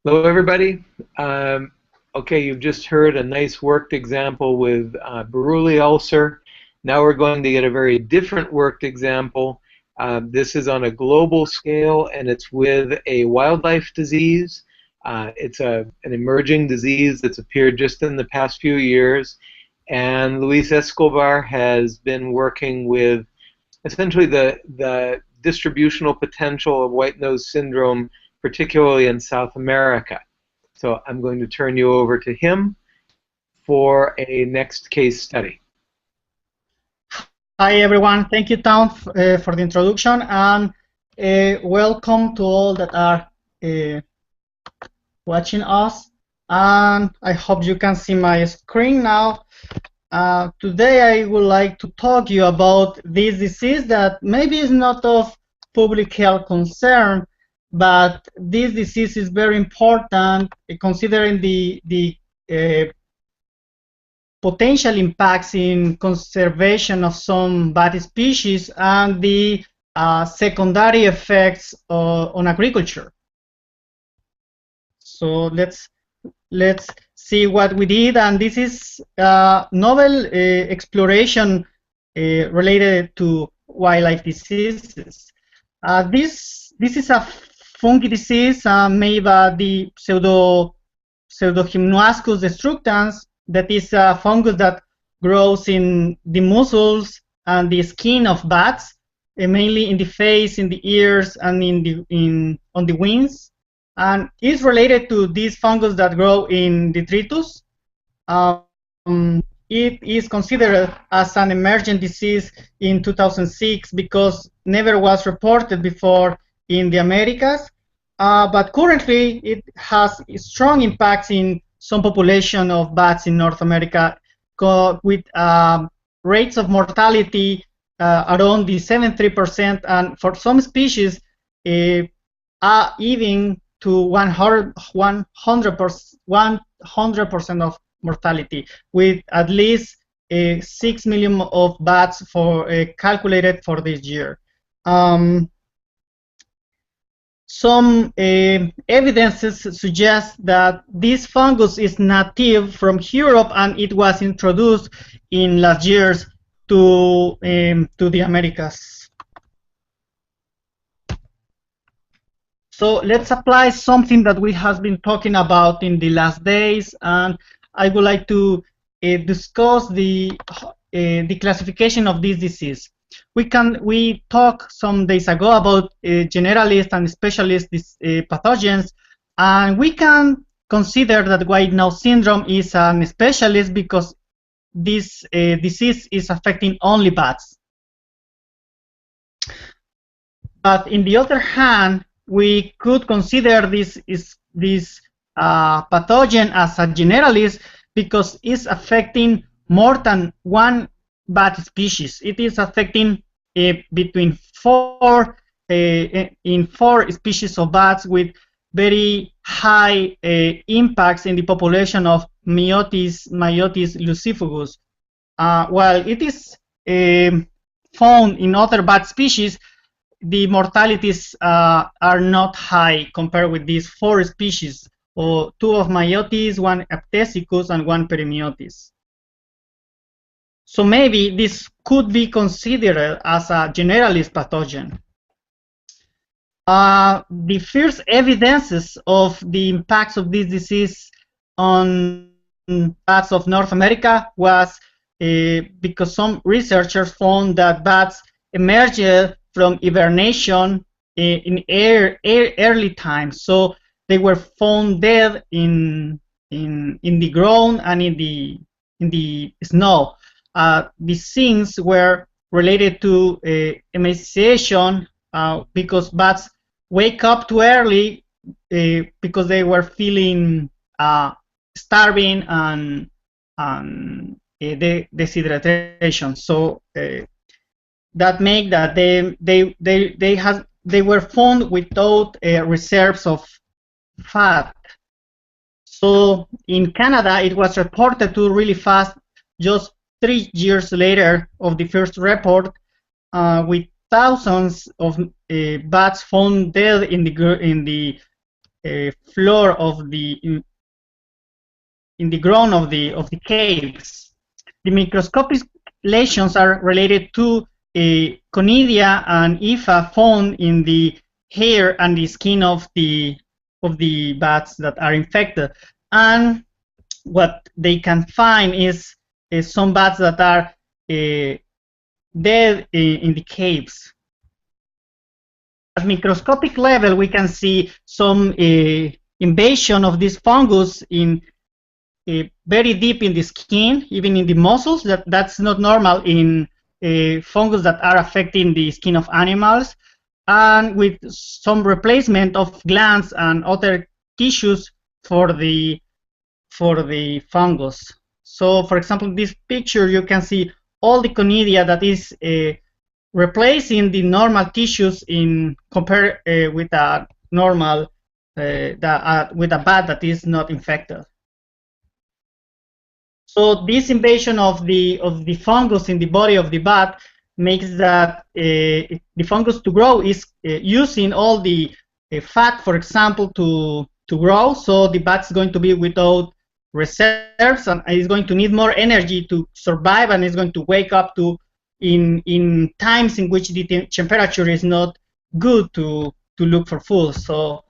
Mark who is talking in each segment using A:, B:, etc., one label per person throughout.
A: Hello, everybody. Okay, you've just heard a nice worked example with Buruli ulcer. Now we're going to get a very different worked example. This is on a global scale, and it's with a wildlife disease. It's an emerging disease that's appeared just in the past few years, and Luis Escobar has been working with essentially the distributional potential of white nose syndrome, particularly in South America. So I'm going to turn you over to him for a next case study.
B: Hi everyone, thank you Tom for the introduction, and welcome to all that are watching us, and I hope you can see my screen now. Today I would like to talk to you about this disease that maybe is not of public health concern, but this disease is very important considering the potential impacts in conservation of some bat species and the secondary effects on agriculture. So let's see what we did, and this is novel exploration related to wildlife diseases. This is a fungi disease made by the Pseudogymnoascus destructans. That is a fungus that grows in the muscles and the skin of bats, mainly in the face, in the ears, and on the wings, and is related to these fungus that grow in detritus. It is considered as an emergent disease in 2006 because never was reported before in the Americas, but currently it has strong impacts in some population of bats in North America with rates of mortality around the 73%, and for some species even to 100% of mortality, with at least 6 million of bats calculated for this year. Some evidences suggest that this fungus is native from Europe and it was introduced in last years to the Americas. So let's apply something that we have been talking about in the last days, and I would like to discuss the classification of this disease. We talked some days ago about generalist and specialist pathogens, and we can consider that white nose syndrome is a specialist because this disease is affecting only bats. But in the other hand, we could consider this pathogen as a generalist because it's affecting more than one bat species. It is affecting between four species of bats with very high impacts in the population of Myotis lucifugus. While it is found in other bat species, the mortalities are not high compared with these 4 species, or 2 of Myotis, 1 Aptesicus, and 1 Perimyotis. So maybe this could be considered as a generalist pathogen. The first evidences of the impacts of this disease on bats of North America was because some researchers found that bats emerged from hibernation in early times. So they were found dead in the ground and in the snow. The scenes were related to emaciation because bats wake up too early because they were feeling starving and dehydration. So that make that they were found without reserves of fat. So in Canada, it was reported to really fast, just 3 years later of the first report, with thousands of bats found dead in the floor of the in the ground of the caves. The microscopic lesions are related to conidia and IFA found in the hair and the skin of the bats that are infected, and what they can find is some bats that are dead in the caves. At microscopic level, we can see some invasion of this fungus in very deep in the skin, even in the muscles. That's not normal in fungus that are affecting the skin of animals, and with some replacement of glands and other tissues for the fungus. So, for example, in this picture, you can see all the conidia that is replacing the normal tissues in compared with a normal with a bat that is not infected. So this invasion of the fungus in the body of the bat makes that the fungus to grow is using all the fat, for example, to grow. So the bat is going to be without reserves, and is going to need more energy to survive, and is going to wake up to in times in which the temperature is not good to look for food. So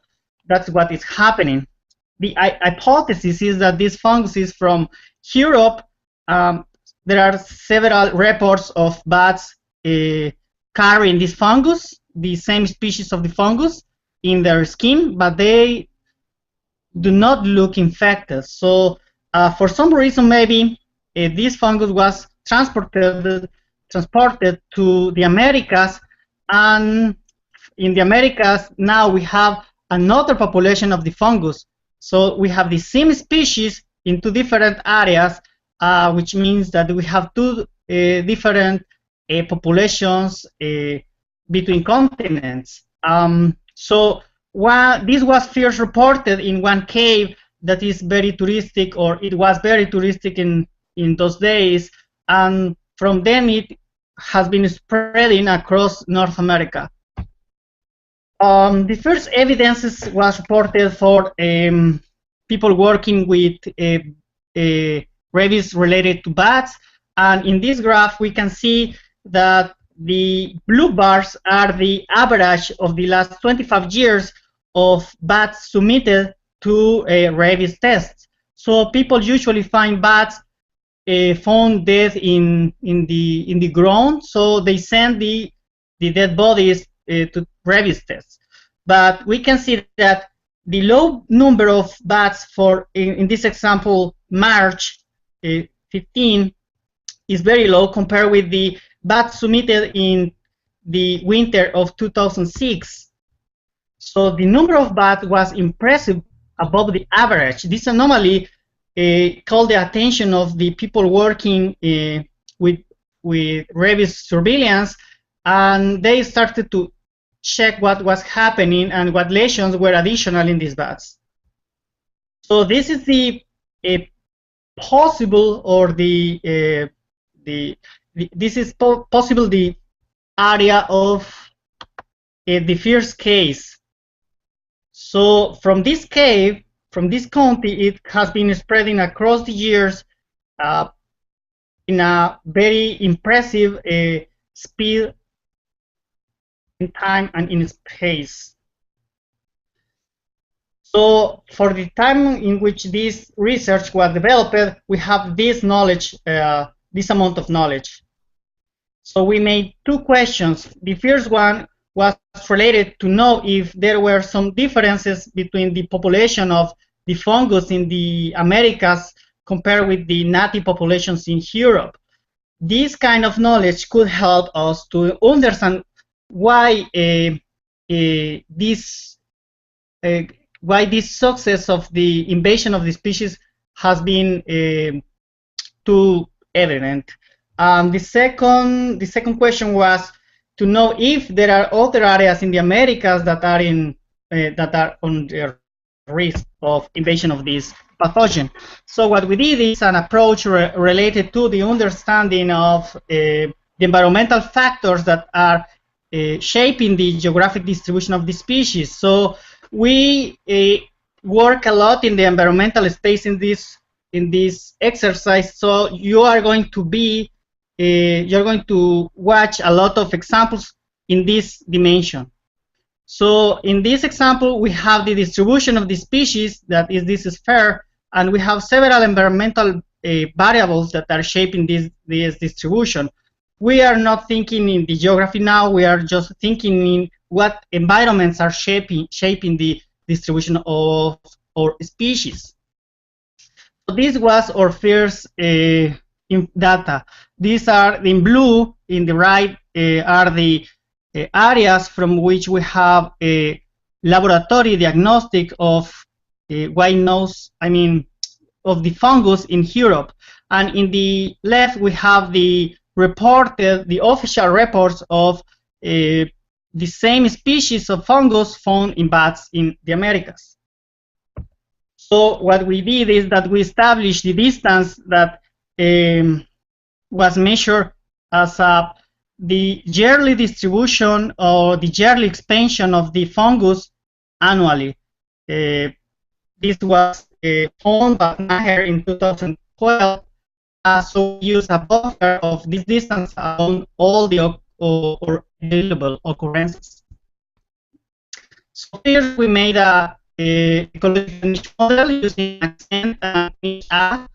B: that's what is happening. The hypothesis is that this fungus is from Europe. There are several reports of bats carrying this fungus, the same species of the fungus, in their skin, but they do not look infected. So for some reason, maybe this fungus was transported to the Americas, and in the Americas now we have another population of the fungus. So we have the same species in two different areas, which means that we have two different populations between continents. So while this was first reported in one cave that is very touristic, or it was very touristic in those days, and from then it has been spreading across North America. The first evidences was reported for people working with rabies related to bats, and in this graph we can see that the blue bars are the average of the last 25 years of bats submitted to rabies tests. So people usually find bats found dead in the ground, so they send the dead bodies to rabies tests. But we can see that the low number of bats for, in this example, March 15, is very low compared with the bats submitted in the winter of 2006. So the number of bats was impressive, above the average. This anomaly called the attention of the people working with rabies surveillance, and they started to check what was happening and what lesions were additional in these bats. So this is the possible, or this is possible the area of the first case. So from this cave, from this county, it has been spreading across the years in a very impressive speed in time and in space. So for the time in which this research was developed, we have this knowledge, this amount of knowledge. So we made two questions. The first one was related to know if there were some differences between the population of the fungus in the Americas compared with the native populations in Europe. This kind of knowledge could help us to understand why this success of the invasion of the species has been too evident. The second question was to know if there are other areas in the Americas that are on the risk of invasion of this pathogen. So what we did is an approach related to the understanding of the environmental factors that are shaping the geographic distribution of the species. So we work a lot in the environmental space in this exercise. So you are going to be you're going to watch a lot of examples in this dimension. So in this example, we have the distribution of the species, that is this sphere, and we have several environmental variables that are shaping this distribution. We are not thinking in the geography now, we are just thinking in what environments are shaping the distribution of our species. So this was our first data. These are in blue, in the right, are the areas from which we have a laboratory diagnostic of white nose, of the fungus in Europe. And in the left, we have the official reports of the same species of fungus found in bats in the Americas. So what we did is that we established the distance that was measured as the yearly distribution or the yearly expansion of the fungus annually. This was found by Maher in 2012. So we use a buffer of this distance on all the available occurrences. So first we made a ecological niche model using accent and niche A,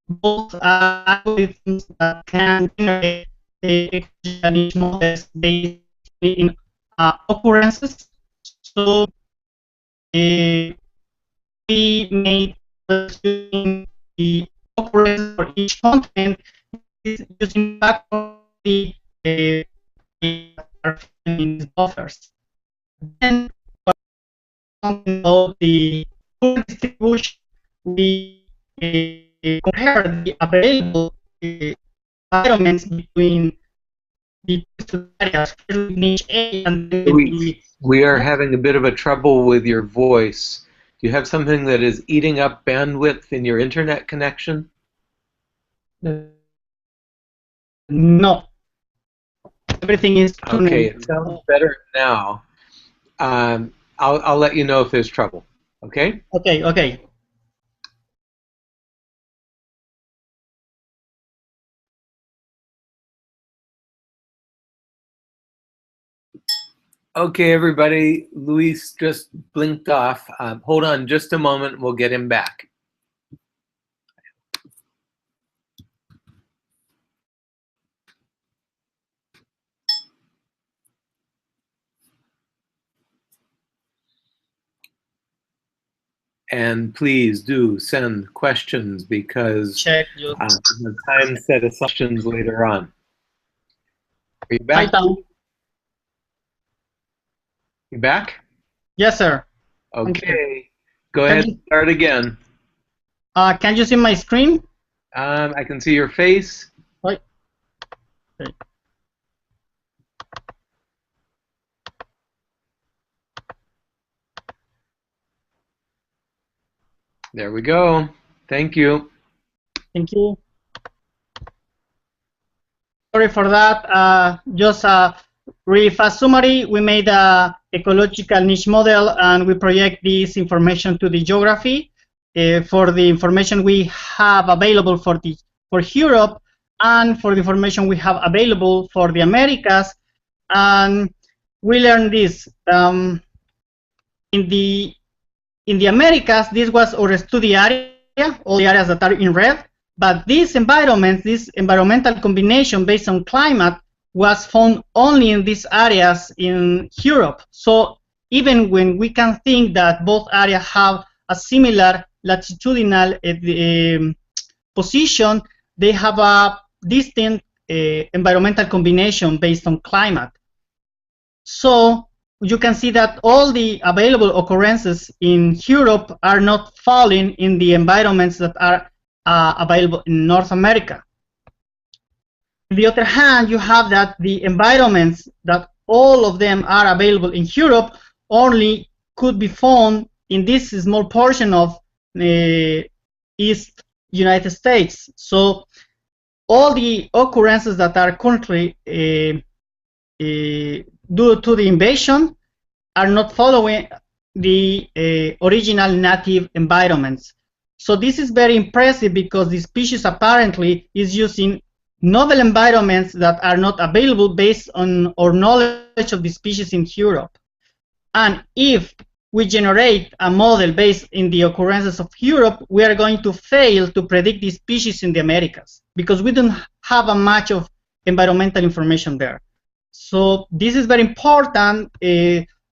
B: both algorithms that can generate ecological niche models based in occurrences. So we made using the occurrence for each continent using the buffers. Then, of the current distribution, we compare the available environments between the areas, niche A and
A: we are having a bit of a trouble with your voice. Do you have something that is eating up bandwidth in your internet connection?
B: No. Everything is
A: okay. It sounds better now. I'll let you know if there's trouble. Okay?
B: Okay, okay.
A: Okay, everybody. Luis just blinked off. Hold on just a moment. We'll get him back. And please do send questions because we have time set of questions later on. Are you back?
B: Hi, Tom.
A: You back?
B: Yes, sir.
A: Okay. Go ahead and start again.
B: Can you see my screen?
A: I can see your face.
B: Right. Okay.
A: There we go. Thank you.
B: Thank you. Sorry for that. Just a really fast summary. We made a ecological niche model and we project this information to the geography for the information we have available for Europe and for the information we have available for the Americas. And we learned this. In the Americas, this was our study area, all the areas that are in red. But these environments, this environmental combination based on climate, was found only in these areas in Europe. So even when we can think that both areas have a similar latitudinal position, they have a distinct environmental combination based on climate. So you can see that all the available occurrences in Europe are not falling in the environments that are available in North America. On the other hand, you have that the environments that all of them are available in Europe only could be found in this small portion of the East United States. So all the occurrences that are currently due to the invasion are not following the original native environments. So this is very impressive because the species apparently is using novel environments that are not available based on our knowledge of the species in Europe. And if we generate a model based in the occurrences of Europe, we are going to fail to predict the species in the Americas because we don't have a much of environmental information there. So this is very important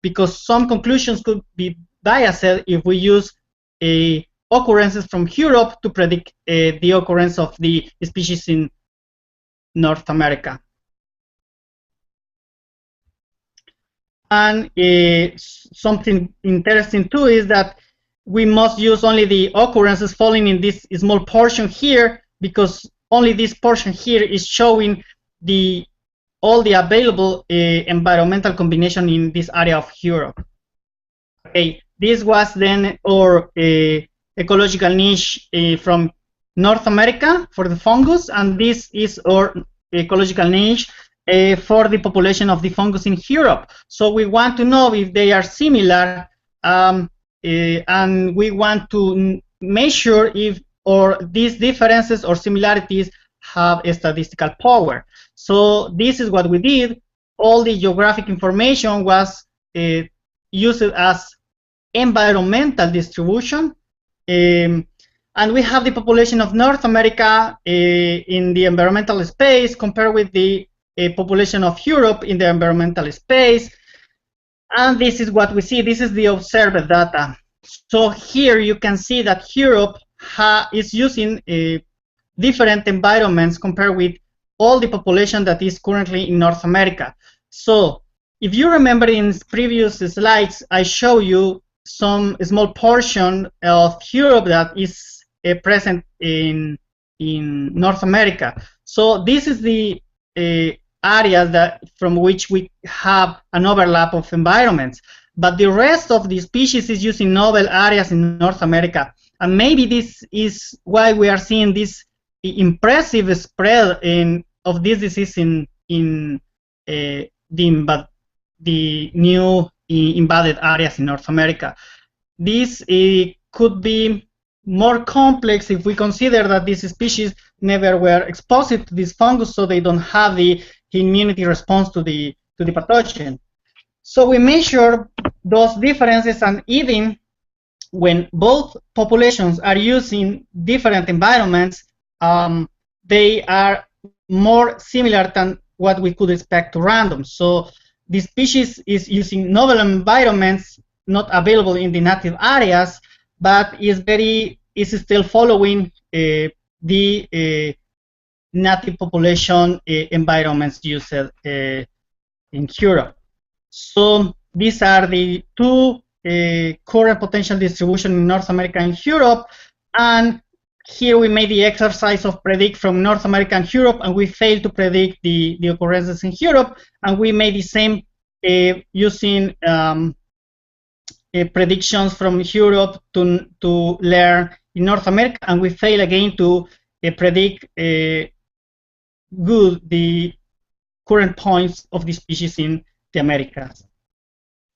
B: because some conclusions could be biased if we use occurrences from Europe to predict the occurrence of the species in North America. And something interesting too is that we must use only the occurrences falling in this small portion here, because only this portion here is showing all the available environmental combination in this area of Europe. Okay, this was then our ecological niche from North America for the fungus, and this is our ecological niche for the population of the fungus in Europe. So we want to know if they are similar, and we want to measure if these differences or similarities have a statistical power. So this is what we did. All the geographic information was used as environmental distribution, and we have the population of North America in the environmental space compared with the population of Europe in the environmental space, and this is what we see. This is the observed data. So here you can see that Europe is using different environments compared with all the population that is currently in North America. So if you remember in previous slides, I show you some small portion of Europe that is present in North America. So this is the areas that from which we have an overlap of environments, but the rest of the species is using novel areas in North America, and maybe this is why we are seeing this impressive spread of this disease in the new invaded areas in North America. This could be more complex if we consider that these species never were exposed to this fungus, so they don't have the immunity response to the pathogen. So we measure those differences, and even when both populations are using different environments, they are more similar than what we could expect to random. So the species is using novel environments not available in the native areas, but is still following the native population environments used in Europe. So these are the two current potential distribution in North America and Europe, and here we made the exercise of predict from North America and Europe, and we failed to predict the occurrences in Europe, and we made the same using predictions from Europe to learn in North America, and we fail again to predict the current points of the species in the Americas.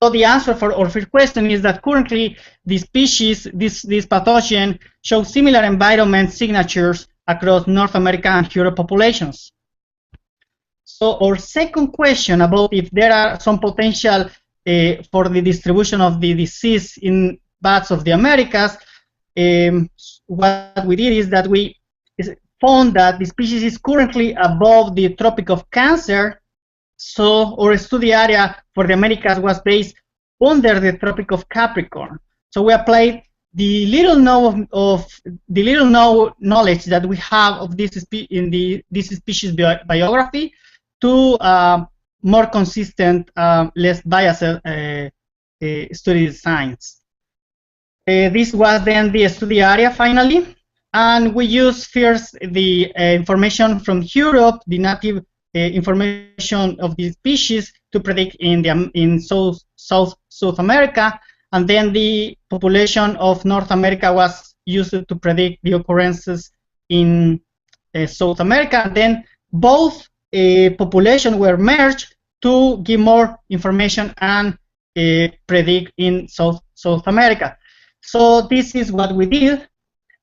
B: So the answer for our first question is that currently the species, this pathogen, shows similar environment signatures across North America and Europe populations. So our second question about if there are some potential for the distribution of the disease in bats of the Americas, what we did is that we found that the species is currently above the Tropic of Cancer. So our study area for the Americas was based under the Tropic of Capricorn. So we applied the little knowledge that we have of this species biography to more consistent, less biased study designs. This was then the study area finally, and we used first the information from Europe, the native information of the species to predict in South America, and then the population of North America was used to predict the occurrences in South America, and then both populations were merged to give more information and predict in South America. So this is what we did,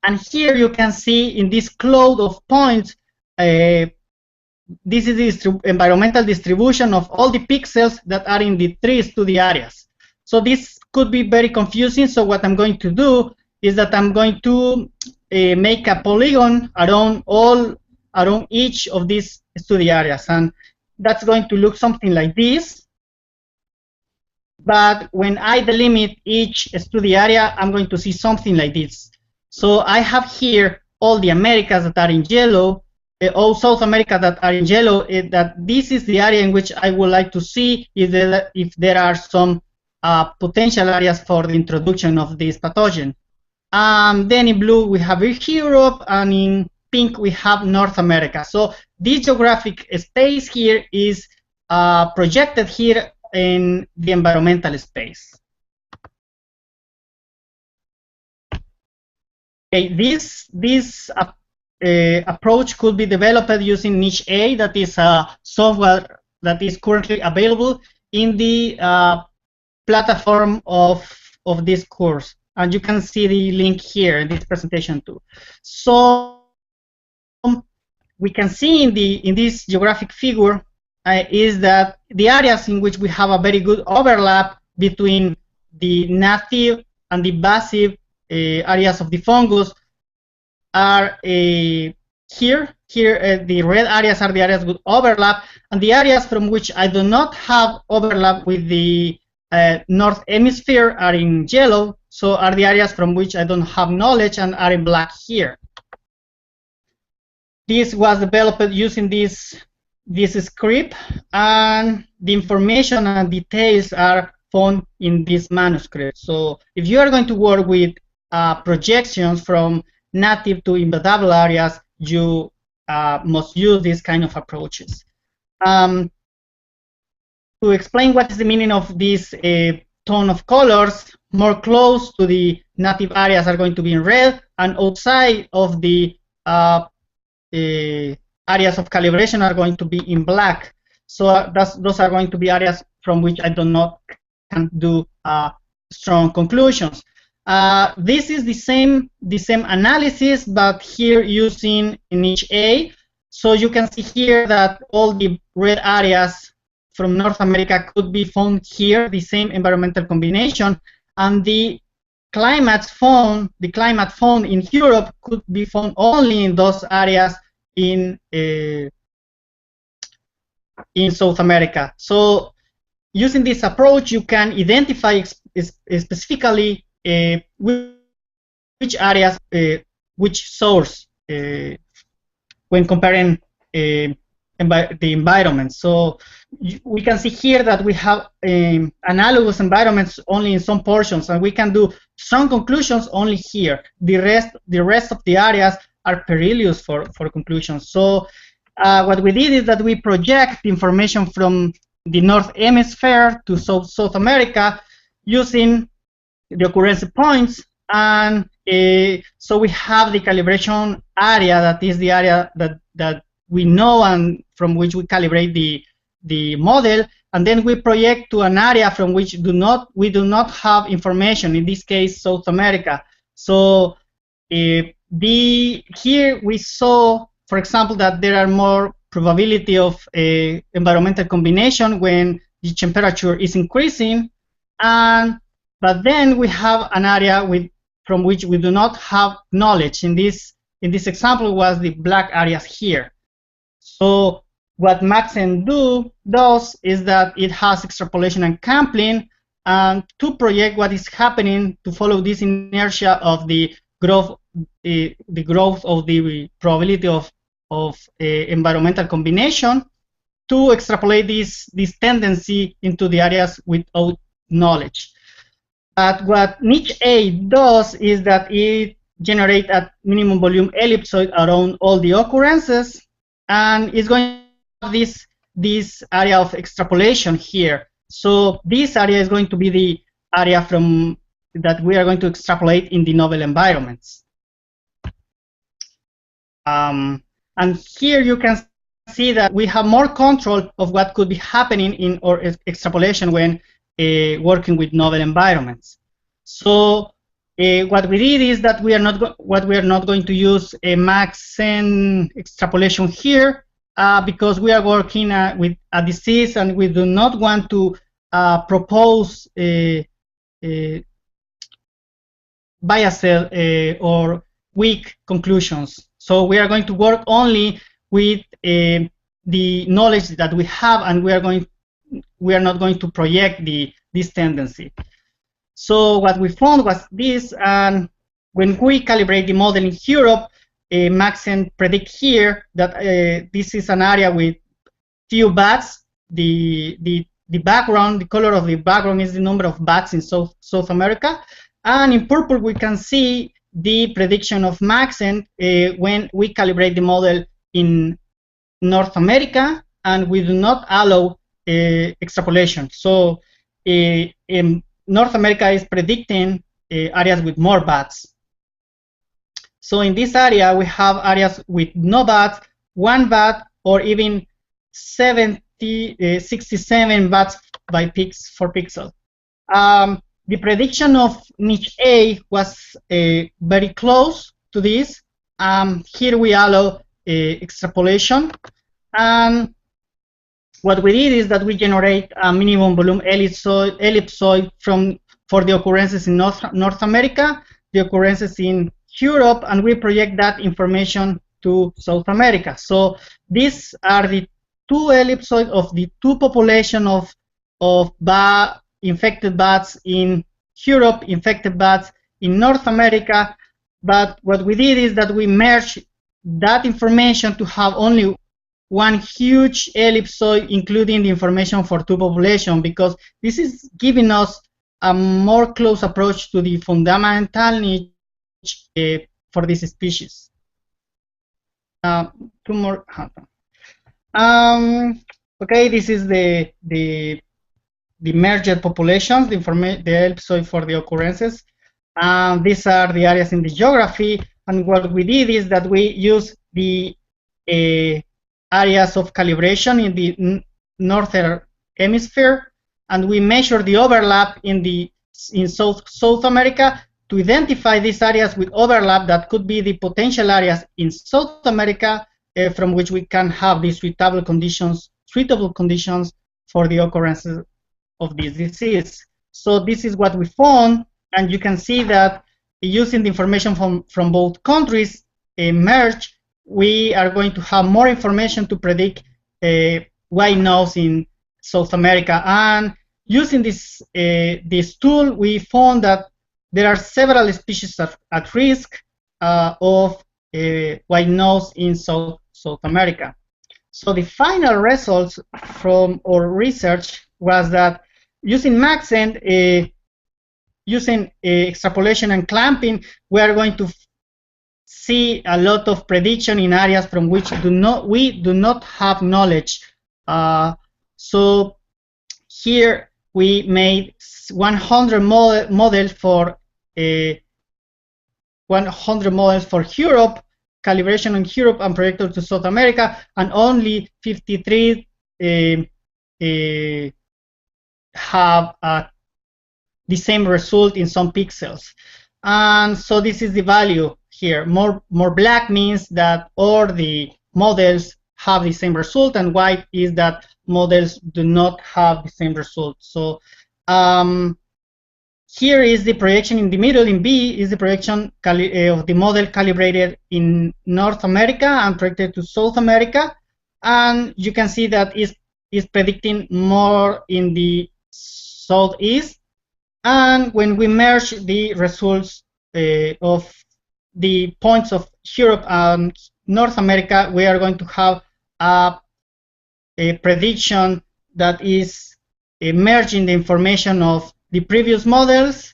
B: and here you can see in this cloud of points, this is the environmental distribution of all the pixels that are in the 3 study areas. So this could be very confusing, so what I'm going to do is that I'm going to make a polygon around each of these study areas, and that's going to look something like this. But when I delimit each study area, I'm going to see something like this. So I have here all the Americas that are in yellow, all South America that are in yellow. That this is the area in which I would like to see if there are some potential areas for the introduction of this pathogen. Then in blue we have Europe, and in pink we have North America. So this geographic space here is projected here in the environmental space. Okay, this approach could be developed using Niche A, that is a software that is currently available in the platform of this course, and you can see the link here in this presentation too. So we can see in this geographic figure is that the areas in which we have a very good overlap between the native and the invasive areas of the fungus are here. The red areas are the areas with overlap, and the areas from which I do not have overlap with the north hemisphere are in yellow, so are the areas from which I don't have knowledge and are in black here. This was developed using this script, and the information and details are found in this manuscript. So if you are going to work with projections from native to invadable areas, you must use these kind of approaches. To explain what is the meaning of this tone of colors, more close to the native areas are going to be in red, and outside of the areas of calibration are going to be in black. So those are going to be areas from which I do not can do strong conclusions. This is the same analysis, but here using Niche A. So you can see here that all the red areas from North America could be found here, the same environmental combination, and the climate found in Europe could be found only in those areas in South America. So using this approach, you can identify specifically which areas, which source when comparing the environment. So we can see here that we have analogous environments only in some portions, and we can do strong conclusions only here. The rest of the areas are perilous for conclusions. So what we did is that we project information from the North Hemisphere to South America using the occurrence points, and so we have the calibration area, that is the area that we know and from which we calibrate the model, and then we project to an area from which we do not have information, in this case South America. So here we saw, for example, that there are more probability of environmental combination when the temperature is increasing, but then we have an area from which we do not have knowledge. In this example was the black areas here. So what Maxen does is that it has extrapolation and coupling to project what is happening, to follow this inertia of the growth of the probability of environmental combination, to extrapolate this tendency into the areas without knowledge. But what Niche A does is that it generates a minimum volume ellipsoid around all the occurrences, and it's going to have this area of extrapolation here. So this area is going to be the area that we are going to extrapolate in the novel environments. And here you can see that we have more control of what could be happening in our extrapolation when working with novel environments. So what we did is that we are not going to use a Maxent extrapolation here because we are working with a disease and we do not want to propose biased or weak conclusions. So we are going to work only with the knowledge that we have, and we are not going to project this tendency. So what we found was this, and when we calibrate the model in Europe, Maxent predict here that this is an area with few bats. The background, the color of the background is the number of bats in South America, and in purple we can see the prediction of Maxent when we calibrate the model in North America, and we do not allow extrapolation. So North America is predicting areas with more bats. So in this area, we have areas with no bats, 1 bat, or even 67 bats by per pixel. The prediction of niche A was very close to this. Here we allow extrapolation. And what we did is that we generate a minimum volume ellipsoid for the occurrences in North America, the occurrences in Europe, and we project that information to South America. So these are the two ellipsoids of the two population of infected bats in Europe, infected bats in North America. But what we did is that we merged that information to have only one huge ellipsoid, including the information for two populations, because this is giving us a more close approach to the fundamental niche for this species. Two more. Okay, this is the merged populations, the ellipsoid for the occurrences. These are the areas in the geography, and what we did is that we use the areas of calibration in the northern hemisphere, and we measure the overlap in South America to identify these areas with overlap that could be the potential areas in South America from which we can have these suitable conditions for the occurrences of this disease. So this is what we found, and you can see that using the information from both countries merged, we are going to have more information to predict white nose in South America. And using this tool, we found that there are several species at risk of white nose in South America. So the final results from our research was that using Maxent, using extrapolation and clamping, we are going to see a lot of prediction in areas from which we do not have knowledge. So here we made 100 models for 100 models for Europe, calibration in Europe and projected to South America, and only 53 have the same result in some pixels. And so this is the value here. More black means that all the models have the same result, and white is that models do not have the same result. So here is the projection in the middle. In B is the projection of the model calibrated in North America and projected to South America, and you can see that is predicting more in the southeast. And when we merge the results of the points of Europe and North America, we are going to have a prediction that is merging the information of the previous models.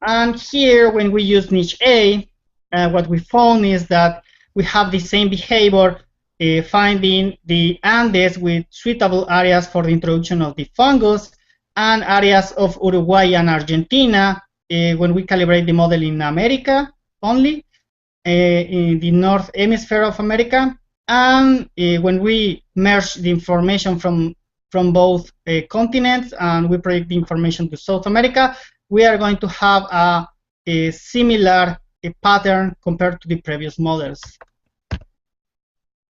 B: And here, when we use niche A, what we found is that we have the same behavior, finding the Andes with suitable areas for the introduction of the fungus, and areas of Uruguay and Argentina when we calibrate the model in America only, in the north hemisphere of America. And when we merge the information from from both continents, and we project the information to South America, we are going to have a similar pattern compared to the previous models.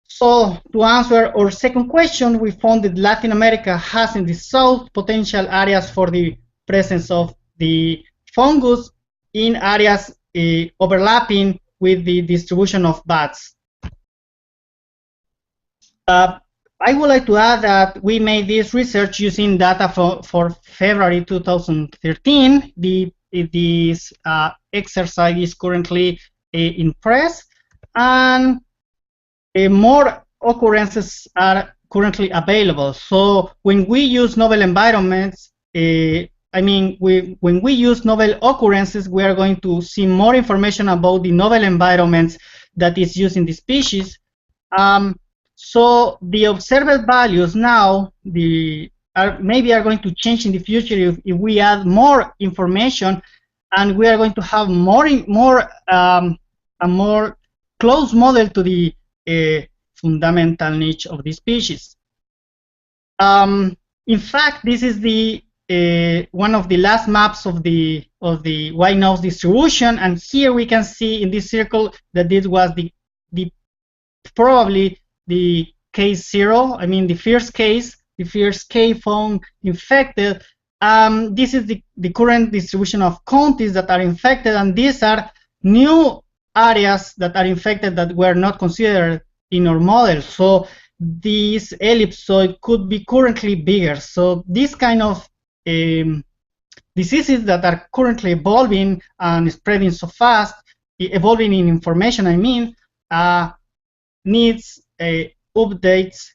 B: So to answer our second question, we found that Latin America has in the south potential areas for the presence of the fungus in areas overlapping with the distribution of bats. I would like to add that we made this research using data for February 2013. This exercise is currently in press, and more occurrences are currently available. So when we use novel environments, when we use novel occurrences, we are going to see more information about the novel environments that is used in the species. So the observed values now maybe are going to change in the future if we add more information, and we are going to have a more close model to the fundamental niche of the species. In fact, this is the one of the last maps of the white nose distribution, and here we can see in this circle that this was probably the case 0. I mean the first case found infected. This is the current distribution of counties that are infected, and these are new areas that are infected that were not considered in our model. So this ellipsoid could be currently bigger. So this kind of diseases that are currently evolving and spreading so fast, evolving in information, I mean, needs updates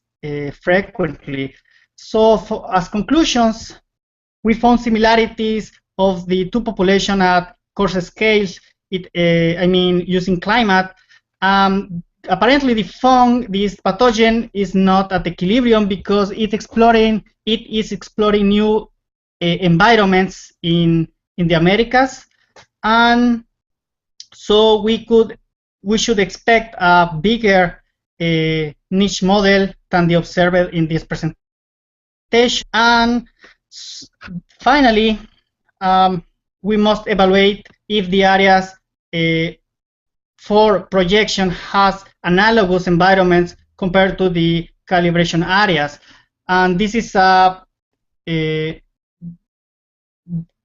B: frequently. So as conclusions, we found similarities of the two populations at coarse scales, using climate. Apparently this pathogen is not at equilibrium because it is exploring new environments in the Americas, and so we should expect a bigger niche model than the observed in this presentation. And finally, we must evaluate if the areas for projection has analogous environments compared to the calibration areas. And this is a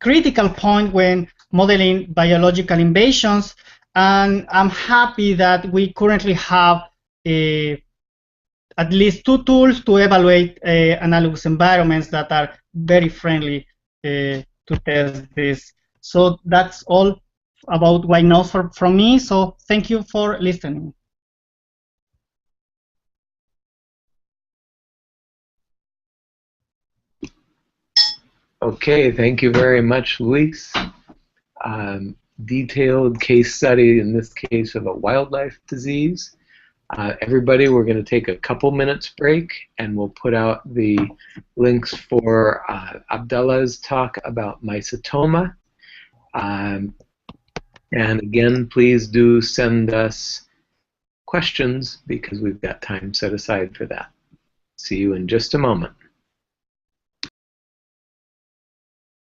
B: critical point when modeling biological invasions, and I'm happy that we currently have at least 2 tools to evaluate analogous environments that are very friendly to test this. So that's all about white nose from me, so thank you for listening.
A: Okay, thank you very much, Luis. Detailed case study, in this case of a wildlife disease. Everybody, we're going to take a couple minutes break, and we'll put out the links for Abdullah's talk about mycetoma. And again, please do send us questions because we've got time set aside for that. See you in just a moment.